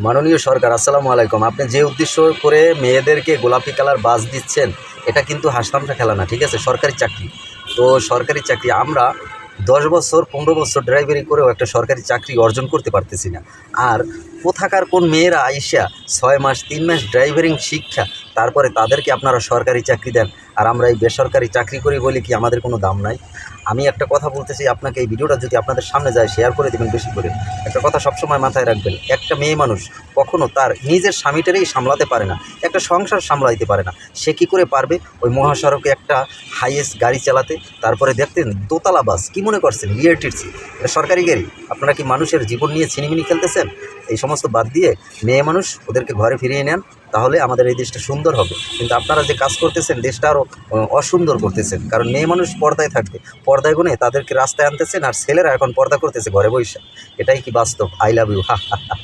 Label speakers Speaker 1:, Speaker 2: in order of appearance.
Speaker 1: মাননীয় সরকার, আসসালামু আলাইকুম। আপনি যে উদ্দেশ্য করে মেয়েদেরকে গোলাপি কালার বাস দিচ্ছেন, এটা কিন্তু হাসতামশা খেলা না, ঠিক আছে? সরকারি চাকরি। তো সরকারি চাকরি আমরা 10 বছর 15 বছর ড্রাইভারি করেও একটা সরকারি চাকরি অর্জন করতে পারতেছি না। আর কোথাকার কোন মেয়েরা আইসা 6 মাস 3 মাস ড্রাইভারিং শিক্ষা, তারপরে তাদেরকে আপনারা সরকারি চাকরি দেন, আর আমরা এই বেসরকারি চাকরি করি বলে কি আমাদের কোনো দাম নাই? আমি একটা কথা বলতে চাই আপনাকে, এই ভিডিওটা যদি আপনাদের সামনে যায় শেয়ার করে দেবেন বেশি করে। একটা কথা সবসময় মাথায় রাখবেন, একটা মেয়ে মানুষ কখনো তার নিজের স্বামীটারেই সামলাতে পারে না, একটা সংসার সামলাইতে পারে না। সে কী করে পারবে ওই মহাসড়কে একটা হাইয়েস্ট গাড়ি চালাতে? তারপরে দেখতেন দোতলা বাস, কী মনে করছেন বিআরটিসি? এটা সরকারি গাড়ি। আপনারা কি মানুষের জীবন নিয়ে ছিনিমিনি খেলতেছেন? এই সমস্ত বাদ দিয়ে মেয়ে মানুষ ওদেরকে ঘরে ফিরিয়ে নেন, তাহলে আমাদের এই দেশটা সুন্দর হবে। কিন্তু আপনারা যে কাজ করতেছেন দেশটা আরও অসুন্দর করতেছেন। কারণ মেয়ে মানুষ পর্দায় থাকবে, পর্দায় গুনে তাদেরকে রাস্তায় আনতেছেন, আর ছেলেরা এখন পর্দা করতেছে ঘরে বসে। এটাই কি বাস্তব? আই লাভ ইউ, হা হা হা।